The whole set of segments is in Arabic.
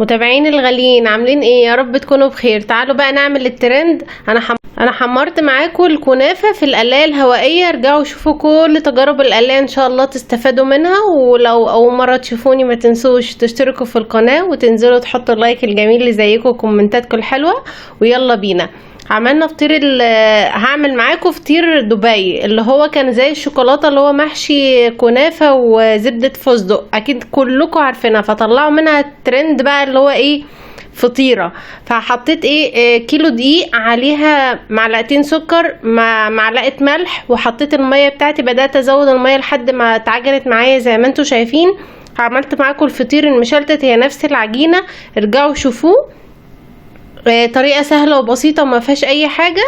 متابعين الغاليين عاملين ايه؟ يا رب تكونوا بخير. تعالوا بقى نعمل الترند. انا حمرت معاكم الكنافه في القلايه الهوائيه. ارجعوا شوفوا كل تجارب القلايه ان شاء الله تستفادوا منها. ولو اول مره تشوفوني ما تنسوش تشتركوا في القناه وتنزلوا تحطوا اللايك الجميل اللي زيكم وكومنتاتكم الحلوه. ويلا بينا. عملنا فطير هعمل معاكم فطير دبي اللي هو كان زي الشوكولاته اللي هو محشي كنافه وزبده فستق. اكيد كلكم عارفينها. فطلعوا منها الترند بقى اللي هو ايه؟ فطيره. فحطيت كيلو دقيق عليها معلقتين سكر مع معلقه ملح. وحطيت الميه بتاعتي. بدات ازود الميه لحد ما اتعجنت معايا زي ما انتم شايفين. عملت معاكم الفطير المشلتت. هي نفس العجينه. ارجعوا شوفوه. طريقه سهله وبسيطه وما فيهاش اي حاجه.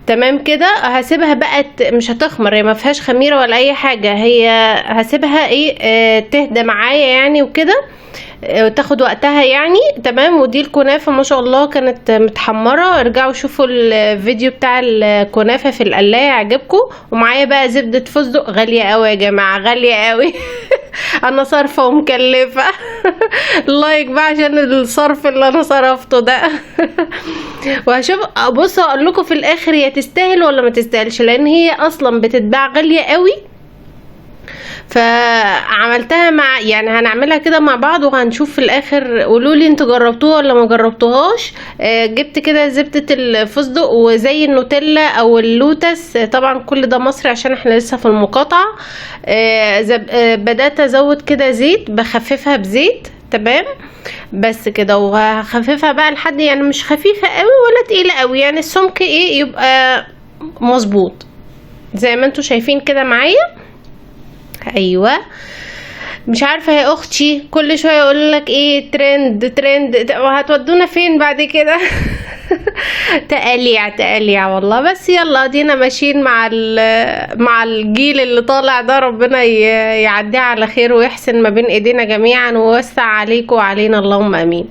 تمام كده. هسيبها بقى مش هتخمر. هي ما فيهاش خميره ولا اي حاجه. هي هسيبها تهدى معايا يعني وكده. تاخد وقتها يعني. تمام. ودي الكنافه ما شاء الله كانت متحمره. ارجعوا شوفوا الفيديو بتاع الكنافه في القلايه عجبكم. ومعايا بقى زبده فستق غاليه قوي يا جماعه. غاليه قوي. انا صارفه ومكلفه. لايك بقى عشان الصرف اللي انا صرفته ده. وهشوف بصوا اقول لكم في الاخر هي تستاهل ولا ما تستاهلش. لان هي اصلا بتتباع غاليه قوي. فعملتها مع يعني هنعملها كده مع بعض وهنشوف في الاخر. قولوا لي انتوا جربتوها ولا ما جربتوهاش. جبت كده زبده الفستق وزي النوتيلا او اللوتس. طبعا كل ده مصري عشان احنا لسه في المقاطعه. بدات ازود كده زيت. بخففها بزيت. تمام. بس كده. وهخففها بقى لحد يعني مش خفيفه قوي ولا تقيله قوي. يعني السمك يبقى مظبوط زي ما انتوا شايفين كده معايا. ايوه. مش عارفه يا اختي كل شويه يقول لك ترند ترند. وهتودونا فين بعد كده؟ تقليع والله. بس يلا ادينا ماشيين مع الجيل اللي طالع ده. ربنا يعديه على خير ويحسن ما بين ايدينا جميعا ويوسع عليكم وعلينا اللهم امين.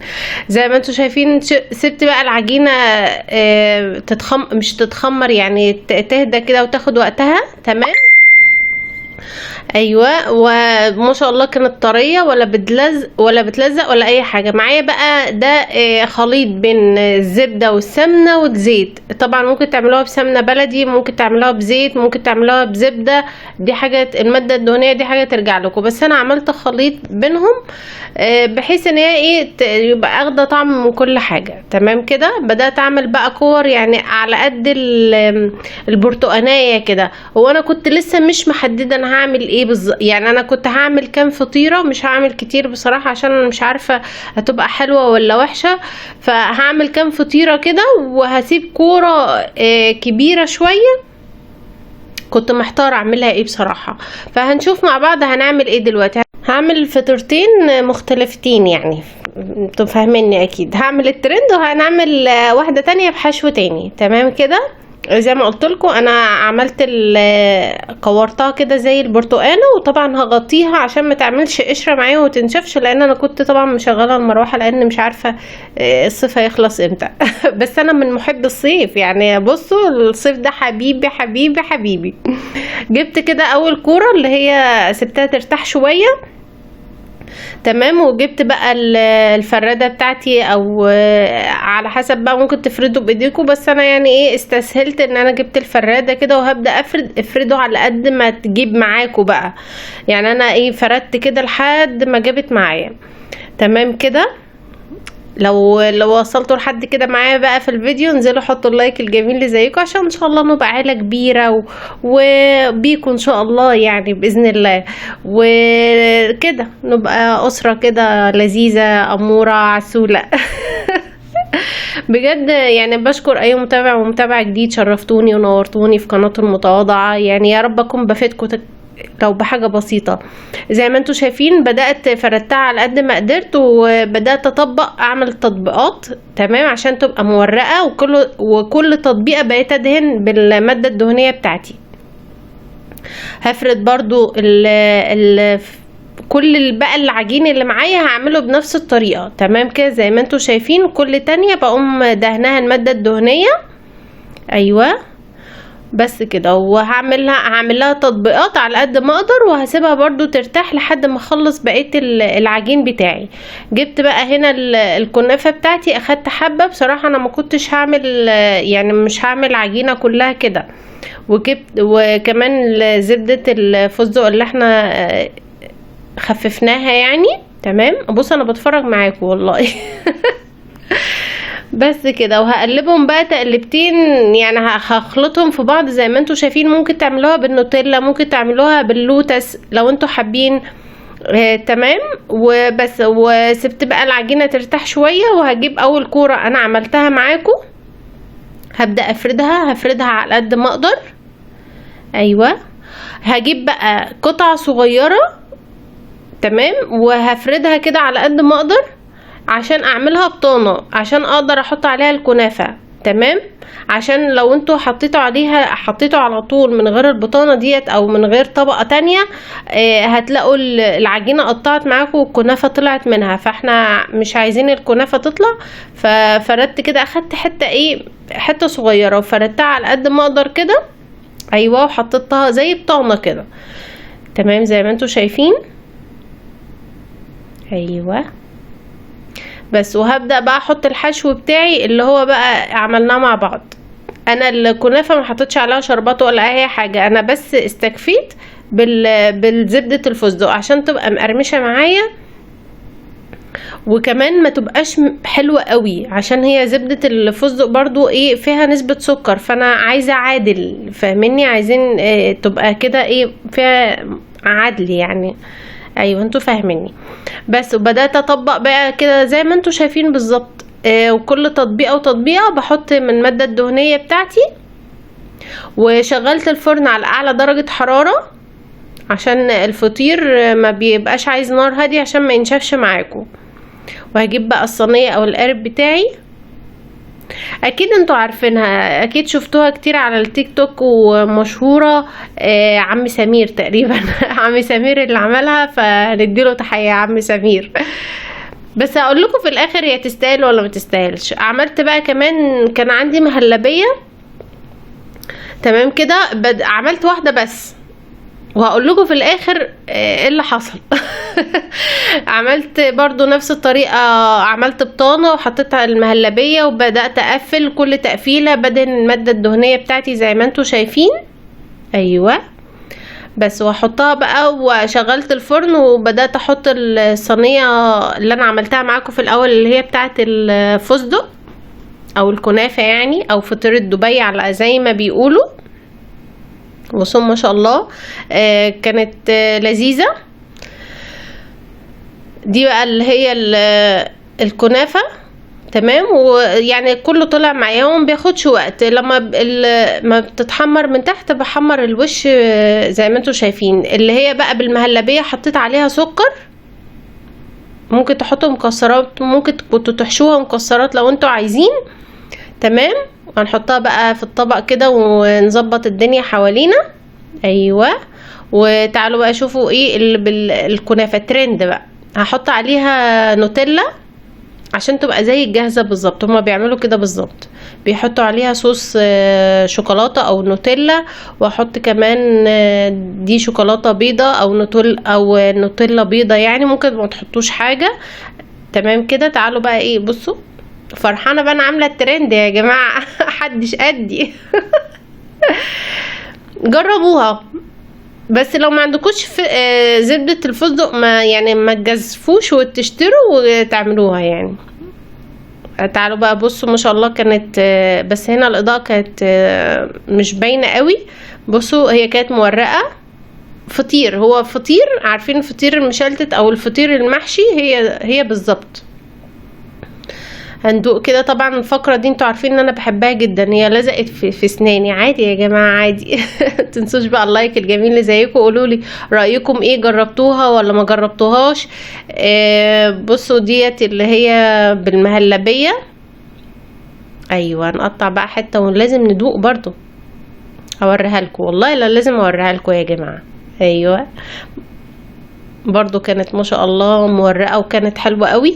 زي ما انتم شايفين سبت بقى العجينه مش تتخمر يعني تهدى كده وتاخد وقتها. تمام. ايوه. وما شاء الله كانت طريه ولا بتلزق ولا اي حاجه. معايا بقى ده خليط بين الزبده والسمنه والزيت. طبعا ممكن تعملوها بسمنه بلدي. ممكن تعملوها بزيت. ممكن تعملوها بزبده. دي حاجه الماده الدهنيه دي حاجه ترجع لكم. بس انا عملت خليط بينهم بحيث ان هي يبقى اخده طعم من كل حاجه. تمام كده. بدات اعمل بقى كور يعني على قد البرتقانيه كده. وانا كنت لسه مش محدده انا هعمل ايه بالظبط. يعني انا كنت هعمل كام فطيره. مش هعمل كتير بصراحه عشان انا مش عارفه هتبقى حلوه ولا وحشه. فهعمل كام فطيره كده وهسيب كوره كبيره شويه. كنت محتاره اعملها ايه بصراحه. فهنشوف مع بعض هنعمل ايه دلوقتي. هعمل فطيرتين مختلفتين يعني. انتوا فاهميني اكيد. هعمل الترند وهنعمل واحده تانية بحشو تاني. تمام كده. زي ما قلت لكم انا عملت كورتها كده زي البرتقانه. وطبعا هغطيها عشان ما تعملش قشره معايا وتنشفش. لان انا كنت طبعا مشغله المروحه لان مش عارفه الصيف هيخلص امتى. بس انا من محب الصيف يعني. بصوا الصيف ده حبيبي حبيبي حبيبي. جبت كده اول كوره اللي هي سبتها ترتاح شويه. تمام. وجبت بقى الفرادة بتاعتي او على حسب بقى ممكن تفردوا بايديكم. بس انا يعني استسهلت ان انا جبت الفرادة كده وهبدأ افرده على قد ما تجيب معاكم بقى. يعني انا فردت كده لحد ما جابت معايا. تمام كده. لو وصلتوا لحد كده معايا بقى في الفيديو انزلوا حطوا اللايك الجميل اللي زيكم عشان ان شاء الله نبقى عيله كبيره وبيكم ان شاء الله يعني باذن الله. وكده نبقى اسره كده لذيذه اموره عسوله. بجد يعني بشكر اي متابع ومتابعه جديد. شرفتوني ونورتوني في قناه المتواضعه. يعني يا رب اكون بفيدكم لو بحاجة بسيطة. زي ما انتوا شايفين بدأت فردتها على قد ما قدرت. وبدأت اعمل تطبيقات. تمام. عشان تبقى مورقة. وكل تطبيقة بقيت ادهن بالمادة الدهنية بتاعتي. هفرد برضو كل بقى العجين اللي معايا هعمله بنفس الطريقة. تمام كده. زي ما انتوا شايفين كل تانية بقوم دهنها المادة الدهنية. ايوه. بس كده. هعمل لها تطبيقات على قد ما اقدر، وهسيبها برضو ترتاح لحد ما اخلص بقيه العجين بتاعي. جبت بقى هنا الكنافه بتاعتي، اخدت حبه. بصراحه انا ما كنتش هعمل يعني مش هعمل عجينه كلها كده. وجبت وكمان زبده الفستق اللي احنا خففناها يعني. تمام. بص انا بتفرج معاكم والله. بس كده. وهقلبهم بقى تقلبتين، يعني هخلطهم في بعض زي ما انتوا شايفين. ممكن تعملوها بالنوتيلا، ممكن تعملوها باللوتس لو انتوا حابين. تمام. وبس. وسبت بقى العجينة ترتاح شوية، وهجيب اول كورة انا عملتها معاكم، هبدأ هفردها على قد ما اقدر. ايوه. هجيب بقى قطع صغيرة. تمام. وهفردها كده على قد ما اقدر عشان اعملها بطانة، عشان اقدر احط عليها الكنافة. تمام. عشان لو انتوا حطيتوا على طول من غير البطانة ديت او من غير طبقة تانية، هتلاقوا العجينة قطعت معاكم والكنافة طلعت منها، فاحنا مش عايزين الكنافة تطلع. ففردت كده، اخدت حتة صغيرة وفردتها على قد ما اقدر كده. ايوه. وحطيتها زي بطانة كده. تمام زي ما انتوا شايفين. ايوه. بس. وهبدأ بقى احط الحشو بتاعي اللي هو بقى عملناه مع بعض. انا الكنافة ما حطيتش عليها شربات ولا اي حاجة، انا بس استكفيت بالزبدة الفستق عشان تبقى مقرمشة معايا، وكمان ما تبقاش حلوة قوي عشان هي زبدة الفستق برضو فيها نسبة سكر، فانا عايزة عادل. فاهميني؟ عايزين تبقى كده فيها عدل يعني. ايوه انتوا فاهميني. بس. وبدات اطبق بقى كده زي ما انتوا شايفين بالظبط. وكل تطبيقه وتطبيقه بحط من الماده الدهنيه بتاعتي. وشغلت الفرن على اعلى درجه حراره عشان الفطير ما بيبقاش عايز نار هاديه عشان ما ينشفش معاكم. وهجيب بقى الصينيه او القارب بتاعي. اكيد انتوا عارفينها، اكيد شفتوها كتير على التيك توك ومشهورة. عم سمير تقريبا. عم سمير اللي عملها، فنديله تحية عم سمير. بس هقول لكم في الاخر هي تستاهل ولا ما تستاهلش. عملت بقى كمان كان عندي مهلبية. تمام كده. عملت واحدة بس، وهقول لكم في الاخر ايه اللي حصل. عملت برضو نفس الطريقة، عملت بطانة وحطيتها المهلبية، وبدأت اقفل كل تقفيلة بدهن المادة الدهنية بتاعتي زي ما انتوا شايفين. ايوه. بس. واحطها بقى، وشغلت الفرن، وبدأت احط الصينية اللي انا عملتها معاكم في الاول اللي هي بتاعت الفستق او الكنافة يعني، او فطيرة دبي على زي ما بيقولوا. بصوا ما شاء الله. كانت لذيذة. دي بقى اللي هي الكنافة. تمام. ويعني كله طلع معايا وما بياخدش وقت. لما ما بتتحمر من تحت بحمر الوش زي ما انتوا شايفين. اللي هي بقى بالمهلبية حطيت عليها سكر، ممكن تحطوا مكسرات، ممكن كنتوا تحشوها مكسرات لو انتوا عايزين. تمام. هنحطها بقى في الطبق كده ونظبط الدنيا حوالينا. ايوه. وتعالوا بقى شوفوا الكنافه ترند بقى. هحط عليها نوتيلا عشان تبقى زي الجاهزه بالظبط. هما بيعملوا كده بالظبط، بيحطوا عليها صوص شوكولاته او نوتيلا. واحط كمان دي شوكولاته بيضه او نوتيلا بيضه يعني، ممكن ما تحطوش حاجه. تمام كده. تعالوا بقى بصوا، فرحانه بقى انا عامله الترند يا جماعه. محدش قدي. جربوها. بس لو ما عندكوش زبدة الفستق ما تجازفوش وتشتروا وتعملوها يعني. تعالوا بقى بصوا ما شاء الله. كانت بس هنا الإضاءة كانت مش باينة قوي. بصوا هي كانت مورقة فطير. هو فطير، عارفين الفطير المشلتت او الفطير المحشي، هي بالظبط. هندوق كده. طبعا الفقرة دي انتوا عارفين ان انا بحبها جدا، هي لزقت في اسناني. عادي يا جماعة عادي. تنسوش بقى اللايك الجميل اللي زيكم، قولوا لي رأيكم جربتوها ولا ما جربتوهاش. بصوا ديت اللي هي بالمهلبية. ايوه. نقطع بقى حتة ولازم ندوق برضو، اوريها لكم والله. لا لازم اوريها لكم يا جماعة. ايوه. برضو كانت ما شاء الله مورقة وكانت حلوة قوي.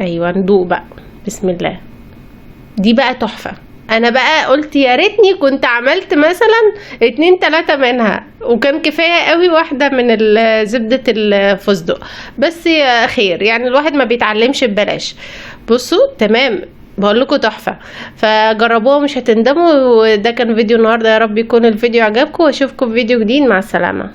ايوه. ندوق بقى. بسم الله. دي بقى تحفة. انا بقى قلت يا ريتني كنت عملت مثلا 2 3 منها، وكان كفايه قوي واحده من زبده الفستق. بس يا خير يعني، الواحد ما بيتعلمش ببلاش. بصوا تمام، بقول لكم تحفه، فجربوها مش هتندموا. وده كان فيديو النهارده، يا رب يكون الفيديو عجبكم، واشوفكم في فيديو جديد. مع السلامه.